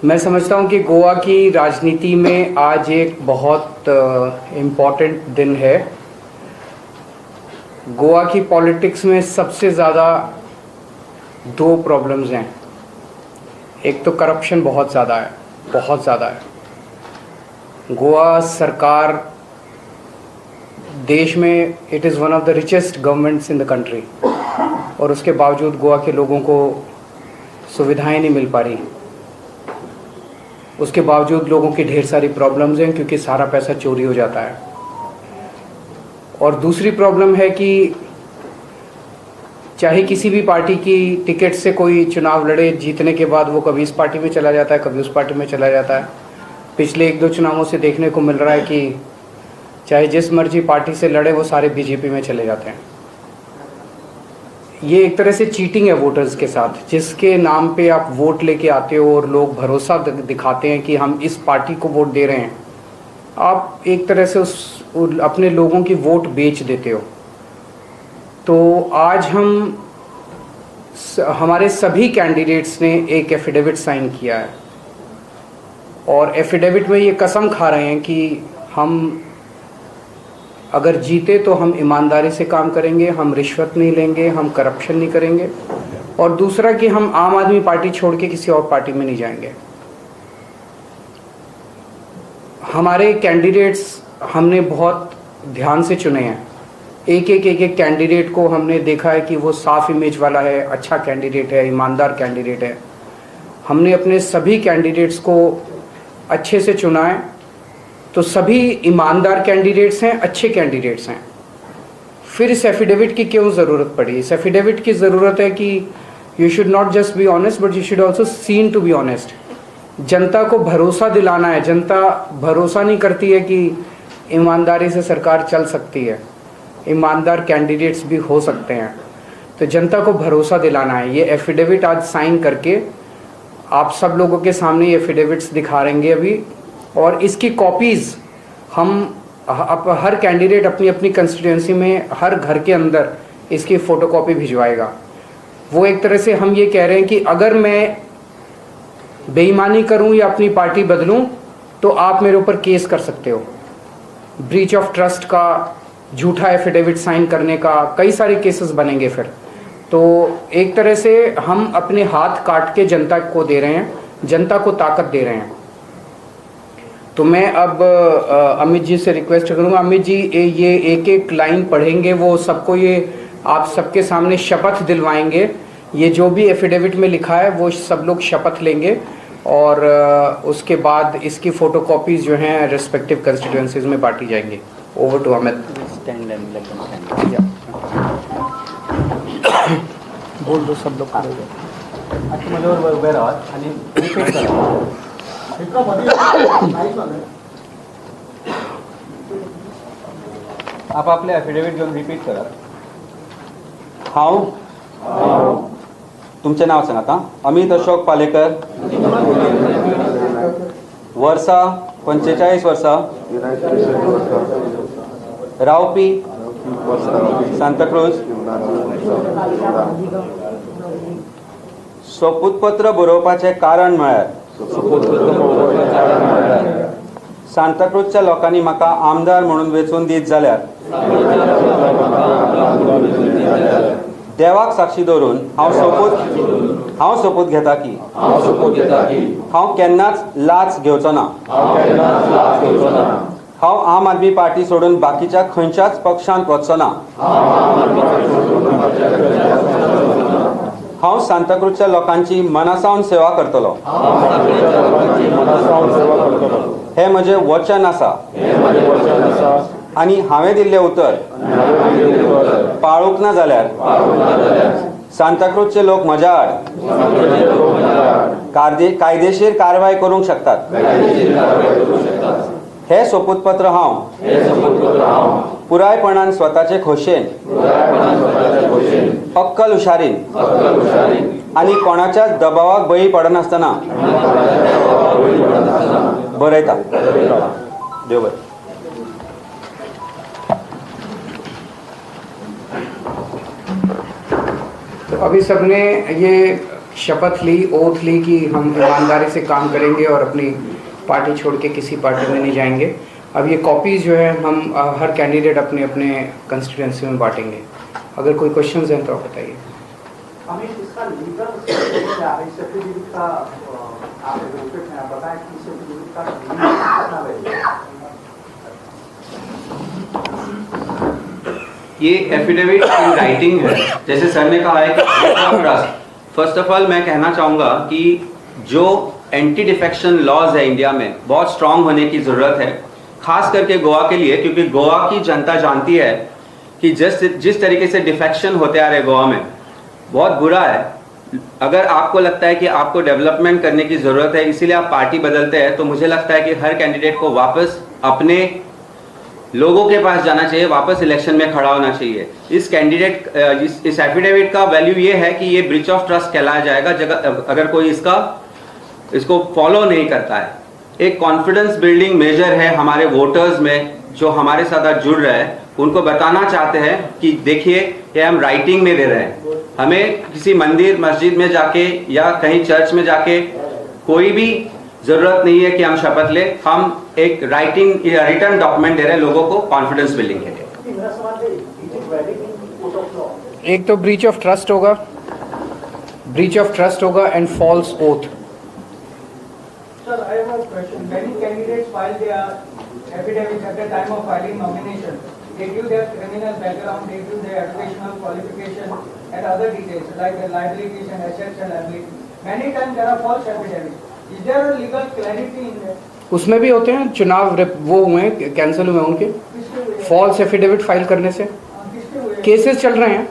मैं समझता हूँ कि गोवा की राजनीति में आज एक बहुत इम्पॉर्टेंट दिन है। गोवा की पॉलिटिक्स में सबसे ज़्यादा दो प्रॉब्लम्स हैं। एक तो करप्शन बहुत ज़्यादा है, बहुत ज़्यादा है। गोवा सरकार देश में it is one of the richest governments in the country, और उसके बावजूद गोवा के लोगों को सुविधाएं नहीं मिल पा रही। उसके बावजूद लोगों की ढेर सारी प्रॉब्लम्स हैं क्योंकि सारा पैसा चोरी हो जाता है। और दूसरी प्रॉब्लम है कि चाहे किसी भी पार्टी की टिकट से कोई चुनाव लड़े, जीतने के बाद वो कभी इस पार्टी में चला जाता है, कभी उस पार्टी में चला जाता है। पिछले एक दो चुनावों से देखने को मिल रहा है कि चाहे जिस मर्जी पार्टी से लड़े वो सारे बीजेपी में चले जाते हैं। ये एक तरह से चीटिंग है वोटर्स के साथ, जिसके नाम पे आप वोट लेके आते हो और लोग भरोसा दिखाते हैं कि हम इस पार्टी को वोट दे रहे हैं। आप एक तरह से अपने लोगों की वोट बेच देते हो। तो आज हमारे सभी कैंडिडेट्स ने एक एफिडेविट साइन किया है, और एफिडेविट में ये कसम खा रहे हैं कि हम अगर जीते तो हम ईमानदारी से काम करेंगे, हम रिश्वत नहीं लेंगे, हम करप्शन नहीं करेंगे, और दूसरा कि हम आम आदमी पार्टी छोड़ के किसी और पार्टी में नहीं जाएंगे। हमारे कैंडिडेट्स हमने बहुत ध्यान से चुने हैं। एक कैंडिडेट को हमने देखा है कि वो साफ इमेज वाला है, अच्छा कैंडिडेट है, ईमानदार कैंडिडेट है। हमने अपने सभी कैंडिडेट्स को अच्छे से चुना है। तो सभी ईमानदार कैंडिडेट्स हैं, अच्छे कैंडिडेट्स हैं। फिर इस एफिडेविट की क्यों ज़रूरत पड़ी? इस एफिडेविट की ज़रूरत है कि you should not just be honest but you should also seen to be honest. जनता को भरोसा दिलाना है। जनता भरोसा नहीं करती है कि ईमानदारी से सरकार चल सकती है, ईमानदार कैंडिडेट्स भी हो सकते हैं। तो जनता को भरोसा दिलाना है। ये एफिडेविट आज साइन करके आप सब लोगों के सामने ये एफिडेविट्स दिखाएंगे अभी, और इसकी कॉपीज़ हम हर कैंडिडेट अपनी अपनी कंस्टिट्यूएंसी में हर घर के अंदर इसकी फ़ोटोकॉपी भिजवाएगा। वो एक तरह से हम ये कह रहे हैं कि अगर मैं बेईमानी करूं या अपनी पार्टी बदलूं तो आप मेरे ऊपर केस कर सकते हो। ब्रीच ऑफ ट्रस्ट का, झूठा एफिडेविट साइन करने का, कई सारे केसेस बनेंगे फिर। तो एक तरह से हम अपने हाथ काट के जनता को दे रहे हैं, जनता को ताकत दे रहे हैं। तो मैं अब अमित जी से रिक्वेस्ट करूंगा, अमित जी ये एक एक लाइन पढ़ेंगे, वो सबको ये आप सबके सामने शपथ दिलवाएंगे। ये जो भी एफिडेविट में लिखा है वो सब लोग शपथ लेंगे, और उसके बाद इसकी फ़ोटोकॉपीज़ जो हैं रेस्पेक्टिव कंस्टिट्यूएंसीज में बांटी जाएंगी। Over to Amit. बोल दो सब लोग। माझ्यावर उभे राहा आणि रिपीट करा. आप आपले ॲफिडेविट घेऊन रिपीट करा. हांव तुमचें नांव सांगात आं. अमित अशोक पालेकर, वर्सा 45 वर्सां, रावपी सांताक्रूज, सोपूतपत्र बरोवपाचें कारण म्हळ्यार सांताक्रूजच्या लोकांनी म्हाका आमदार म्हणून वेंचून दीत जाल्यार देवाक साक्षी दवरून हांव सोपूत घेता की हांव केन्नाच लाच घेवचो ना. हांव आम आदमी पार्टी सोडून बाकीच्या खंयच्याच पक्षांत वचचो ना. हांव सांताक्रूजच्या लोकांची मनासावन सेवा करतलो. हें म्हजें वचन आसा आनी हांवें दिल्लें उतर पाळूंक ना जाल्यार सांताक्रूजचे लोक म्हज्या आड कायदेशीर कारवाय करूंक शकतात. हे सोपूतपत्र हांव पुरायपणान स्वताचे खोशेन, अक्कल हुशारीन आनी कोणाच्याच दबावाक बळी पडनासतना बरयता. देव बरें. तो अभी सबने ये शपथ ली, ओथ ली कि हम ईमानदारी से काम करेंगे और अपनी पार्टी छोड़ के किसी पार्टी में नहीं जाएंगे। अब ये कॉपीज़ जो है हम हर कैंडिडेट अपने अपने कंस्टिट्यूंसी में बांटेंगे। अगर कोई क्वेश्चंस हैं तो आप बताइए। अमित, इसका लीगल क्या है? सर्टिफिकेट का आप एडवोकेट हैं, बताएं कि सर्टिफिकेट का कितना वैल्यू? ये एफिडेविट इन राइटिंग है, जैसे सर ने कहा है कि फर्स्ट ऑफ ऑल मैं कहना चाहूँगा कि जो एंटी डिफेक्शन लॉज है इंडिया में बहुत स्ट्रांग होने की ज़रूरत है, खास करके गोवा के लिए, क्योंकि गोवा की जनता जानती है कि जिस तरीके से डिफेक्शन होते आ रहे गोवा में बहुत बुरा है। अगर आपको लगता है कि आपको डेवलपमेंट करने की ज़रूरत है, इसीलिए आप पार्टी बदलते हैं, तो मुझे लगता है कि हर कैंडिडेट को वापस अपने लोगों के पास जाना चाहिए, वापस इलेक्शन में खड़ा होना चाहिए। इस कैंडिडेट इस एफिडेविट का वैल्यू ये है कि ये ब्रीच ऑफ ट्रस्ट कहलाया जाएगा अगर कोई इसको फॉलो नहीं करता है। एक कॉन्फिडेंस बिल्डिंग मेजर है हमारे वोटर्स में जो हमारे साथ जुड़ रहे हैं, उनको बताना चाहते हैं कि देखिए ये हम राइटिंग में दे रहे हैं। हमें किसी मंदिर मस्जिद में जाके या कहीं चर्च में जाके कोई भी जरूरत नहीं है कि हम शपथ लें, हम एक रिटर्न डॉक्यूमेंट दे रहे हैं लोगों को कॉन्फिडेंस बिल्डिंग के लिए। एक तो ब्रीच ऑफ ट्रस्ट होगा and false oath. Sir, I have a question. Many candidates file their affidavits at the time of filing nomination. They give their criminal background, they give their educational qualification and other details like their liabilities and assets and liabilities. Many times there are false affidavits. Is there a legal clarity in that? उसमें भी होते हैं, चुनाव वो हुए cancel हुए उनके false affidavit file करने से, केसेस चल रहे हैं।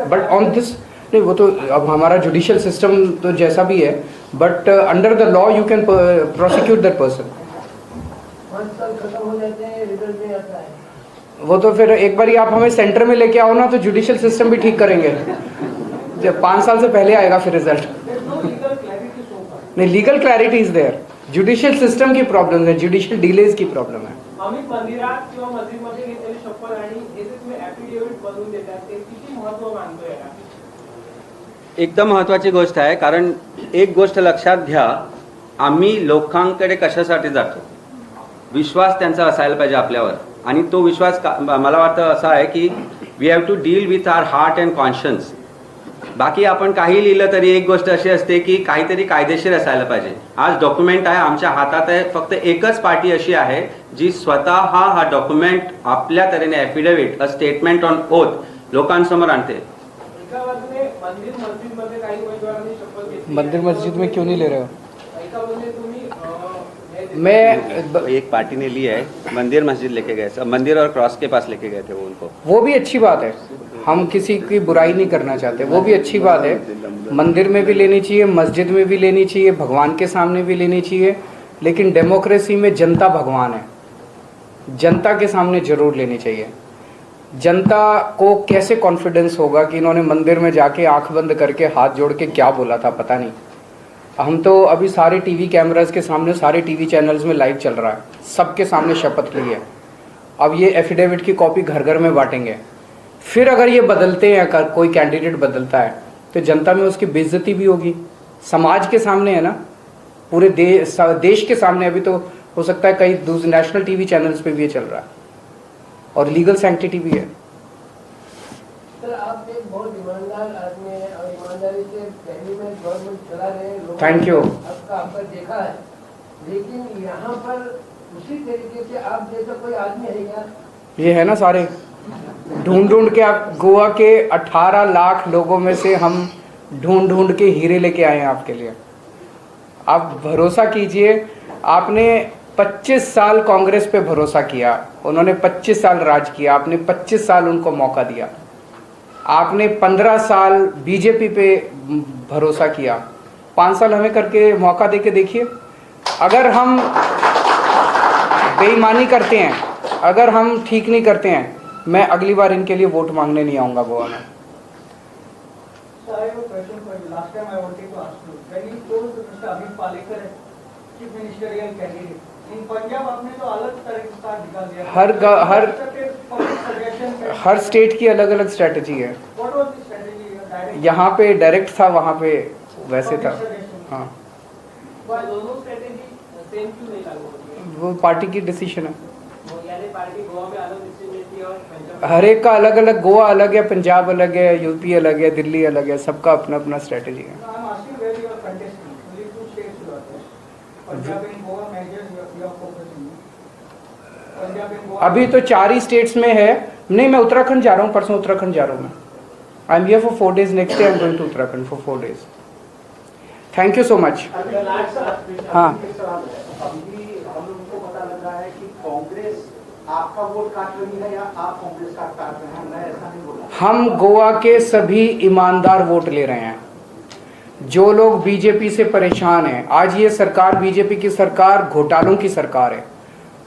बट ऑन दिस नहीं, वो तो अब हमारा जुडिशियल सिस्टम तो जैसा भी है, but under the law you can prosecute that person. वो तो फिर एक बार आप हमें सेंटर में लेके आओ ना, तो जुडिशियल सिस्टम भी ठीक करेंगे। जब 5 साल से पहले आएगा फिर रिजल्ट। नहीं, legal clarity is there, judicial system की प्रॉब्लेम है, जुडिशियल डिलेज की प्रॉब्लेम है। अमित, मंदिरात किंवा मस्जिदमध्ये घेतलेली शपथ आणि हे जे तुम्ही ॲफिडेव्हिट बनवून देतात ते किती महत्त्व मानतोय याला? एकदम महत्त्वाची गोष्ट आहे, कारण एक गोष्ट लक्षात घ्या, आम्ही लोकांकडे कशासाठी जातो, विश्वास त्यांचा असायला पाहिजे आपल्यावर। आणि तो विश्वास मला वाटतं असा आहे की we have to deal with our heart and conscience. बाकी आपण काही लिहिलं तरी एक गोष्ट अशी असते की काहीतरी कायदेशीर असायला पाहिजे। आज डॉक्युमेंट आहे आमच्या हातात आहे, फक्त एकच पार्टी अशी आहे जी स्वतः हा डॉक्युमेंट आपल्या तऱ्हेने affidavit a statement on oath लोकांसमोर आणते। मंदिर मस्जिद में क्यों नहीं ले रहे हो? मैं एक पार्टी ने ली है, मंदिर मस्जिद लेके गए, मंदिर और क्रॉस के पास लेके गए थे वो उनको। वो भी अच्छी बात है, हम किसी की बुराई नहीं करना चाहते, वो भी अच्छी बात है। मंदिर में भी लेनी चाहिए, मस्जिद में भी लेनी चाहिए, भगवान के सामने भी लेनी चाहिए, लेकिन डेमोक्रेसी में जनता भगवान है, जनता के सामने जरूर लेनी चाहिए। जनता को कैसे कॉन्फिडेंस होगा कि इन्होंने मंदिर में जाके आंख बंद करके हाथ जोड़ के क्या बोला था, पता नहीं। हम तो अभी सारे टीवी कैमरास के सामने, सारे टीवी चैनल्स में लाइव चल रहा है, सबके सामने शपथ ली है। अब ये एफिडेविट की कॉपी घर घर में बांटेंगे। फिर अगर ये बदलते हैं, अगर कोई कैंडिडेट बदलता है, तो जनता में उसकी बेइज्जती भी होगी, समाज के सामने है ना, पूरे देश के सामने। अभी तो हो सकता है कई दूसरे नेशनल टीवी चैनल्स पे भी ये चल रहा है, और लीगल सैंक्टिटी भी है। सर, आप एक बहुत ईमानदार आदमी हैं और ईमानदारी से दिल्ली में गवर्नमेंट चला रहे हैं। Thank you. आपका देखा है, लेकिन यहाँ पर उसी तरीके से आप जैसा कोई आदमी है क्या? ये है ना, सारे ढूंढ के आप गोवा के 18 लाख लोगों में से हम ढूंढ के हीरे लेके आए हैं आपके लिए। आप भरोसा कीजिए, आपने 25 साल कांग्रेस पे भरोसा किया, उन्होंने 25 साल राज किया, आपने 25 साल उनको मौका दिया। आपने 15 साल बीजेपी पे भरोसा किया, 5 साल हमें करके मौका दे के देखिए। अगर हम बेईमानी करते हैं, अगर हम ठीक नहीं करते हैं, मैं अगली बार इनके लिए वोट मांगने नहीं आऊँगा गोवा में। हर स्टेट की अलग अलग स्ट्रेटजी है। यहाँ पे डायरेक्ट था, वहाँ पे वैसे था। हाँ, दोनों स्ट्रेटेजी सेम क्यों नहीं लागू होती है? वो पार्टी की डिसीजन है। यानी पार्टी गोवा में अलग डिसीजन लेती है और पंजाब हर एक का अलग अलग, गोवा अलग है, पंजाब अलग है, यूपी अलग है, दिल्ली अलग है, सबका अपना अपना स्ट्रेटेजी है। I'm asking where you are contesting. Only two states you are there. Punjab and Goa measures you are focusing. Punjab and Goa. अभी तो 4 ही स्टेट्स में है। नहीं, मैं उत्तराखंड जा रहा हूँ, परसों उत्तराखंड जा रहा हूँ मैं। I am here for 4 days, next day I am going to Uttarakhand for 4 days। Thank you so much. हाँ। अभी भी हम लोगों को पता लग रहा है कि कांग्रेस आपका वोट काट रही है या आप कांग्रेस का काट रहे हैं, मैं ऐसा नहीं बोला। हम गोवा के सभी ईमानदार वोट ले रहे हैं। जो लोग बीजेपी से परेशान हैं, आज ये सरकार, बीजेपी की सरकार घोटालों की सरकार है,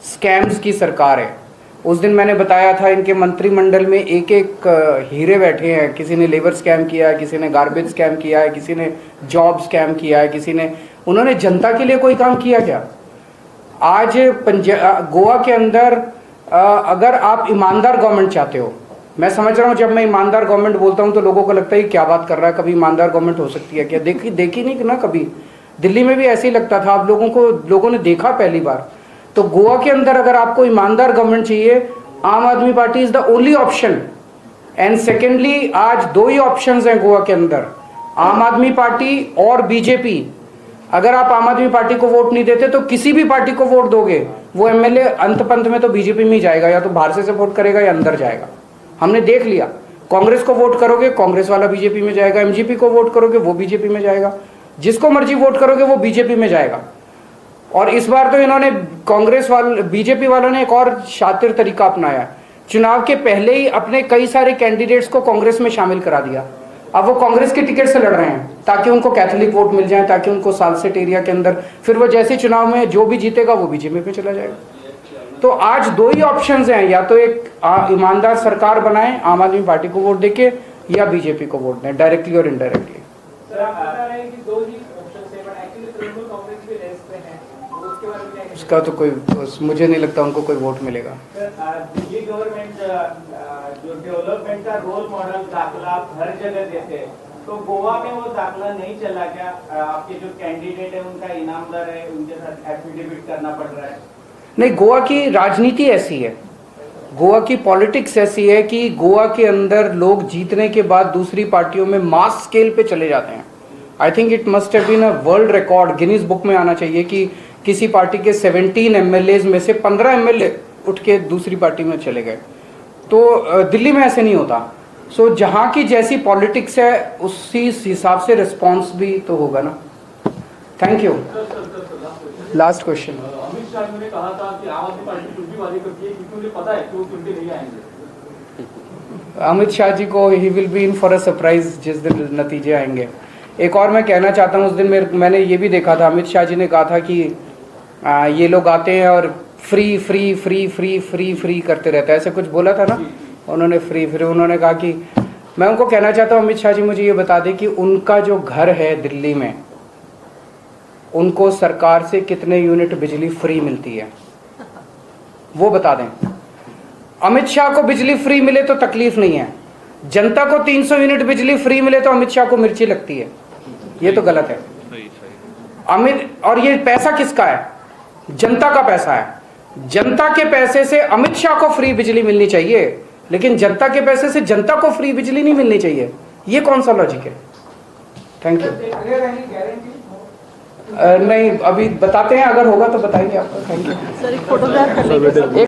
स्कैम्स की सरकार है। उस दिन मैंने बताया था इनके मंत्रिमंडल में एक एक हीरे बैठे हैं। किसी ने लेबर स्कैम किया है, किसी ने गार्बेज स्कैम किया है, किसी ने जॉब स्कैम किया है, किसी ने, उन्होंने जनता के लिए कोई काम किया क्या? आज गोवा के अंदर अगर आप ईमानदार गवर्नमेंट चाहते हो, मैं समझ रहा हूँ जब मैं ईमानदार गवर्नमेंट बोलता हूँ तो लोगों को लगता है क्या बात कर रहा है, कभी ईमानदार गवर्नमेंट हो सकती है क्या? देखी नहीं ना कभी। दिल्ली में भी ऐसे ही लगता था, आप लोगों ने देखा पहली बार। तो गोवा के अंदर अगर आपको ईमानदार गवर्नमेंट चाहिए, आम आदमी party is the only option. And secondly, आज 2 ही ऑप्शंस हैं गोवा के अंदर, आम आदमी पार्टी और बीजेपी। अगर आप आम आदमी पार्टी को वोट नहीं देते तो किसी भी पार्टी को वोट दोगे, वो एमएलए अंत पंत में तो बीजेपी में ही जाएगा, या तो बाहर से सपोर्ट करेगा या अंदर जाएगा। हमने देख लिया, कांग्रेस को वोट करोगे कांग्रेस वाला बीजेपी में जाएगा, एमजीपी को वोट करोगे वो बीजेपी में जाएगा, जिसको मर्जी वोट करोगे वो बीजेपी में जाएगा। और इस बार तो इन्होंने बीजेपी वालों ने एक और शातिर तरीका अपनाया। चुनाव के पहले ही अपने कई सारे कैंडिडेट्स को कांग्रेस में शामिल करा दिया। अब वो कांग्रेस के टिकट से लड़ रहे हैं ताकि उनको कैथोलिक वोट मिल जाए, ताकि उनको सालसेट एरिया के अंदर, फिर वो जैसे चुनाव में जो भी जीतेगा वो बीजेपी पे चला जाएगा। तो आज 2 ही ऑप्शंस हैं, या तो एक ईमानदार सरकार बनाएं आम आदमी पार्टी को वोट देके, या बीजेपी को वोट दें डायरेक्टली और इनडायरेक्टली। सर, आप बता रहे हैं कि 2 ही ऑप्शंस हैं, बट एक्चुअली तृणमूल कांग्रेस भी रेस पे है, उसके बारे में क्या? उसका तो कोई, मुझे नहीं लगता उनको कोई वोट मिलेगा। दिल्ली गवर्नमेंट जो डेवलपमेंट का रोल मॉडल दाखला हर जगह देते हैं, तो गोवा में वो दाखला नहीं चला क्या? आपके जो कैंडिडेट है उनका इनामदार है, उनके साथ एफिडेविट करना पड़ रहा है? नहीं, गोवा की राजनीति ऐसी है, गोवा की पॉलिटिक्स ऐसी है कि गोवा के अंदर लोग जीतने के बाद दूसरी पार्टियों में मास स्केल पे चले जाते हैं। I think it must have been a world record, Guinness book में आना चाहिए कि किसी पार्टी के 17 एमएलए में से 15 एमएलए उठ के दूसरी पार्टी में चले गए। तो दिल्ली में ऐसे नहीं होता। सो जहाँ की जैसी पॉलिटिक्स है उसी हिसाब से रिस्पॉन्स भी तो होगा ना। Thank you. Last question. Amit Shah ji ने कहा था कि आम आदमी पार्टी कुछ भी वादे करती है क्योंकि उन्हें पता है कि वो चुनके नहीं आएंगे। अमित शाह जी को he will be in for a surprise जिस दिन नतीजे आएंगे। एक और मैं कहना चाहता हूँ, उस दिन मैंने ये भी देखा था, अमित शाह जी ने कहा था कि ये लोग आते हैं और free free free free free free करते रहता है, ऐसे कुछ बोला था ना उन्होंने, फ्री फ्री। उन्होंने कहा कि, मैं उनको कहना चाहता हूँ अमित शाह जी मुझे ये बता दें कि उनका जो घर है दिल्ली में, उनको सरकार से कितने यूनिट बिजली फ्री मिलती है वो बता दें। अमित शाह को बिजली फ्री मिले तो तकलीफ नहीं है, जनता को 300 यूनिट बिजली फ्री मिले तो अमित शाह को मिर्ची लगती है, ये तो गलत है। और ये पैसा किसका है? जनता का पैसा है। जनता के पैसे से अमित शाह को फ्री बिजली मिलनी चाहिए, लेकिन जनता के पैसे से जनता को फ्री बिजली नहीं मिलनी चाहिए। ये कौन सा लॉजिक है? Thank you. नहीं, अभी बताते हैं, अगर होगा तो बताएंगे आपको। Thank you. सर, एक फोटोग्राफ कर लीजिए।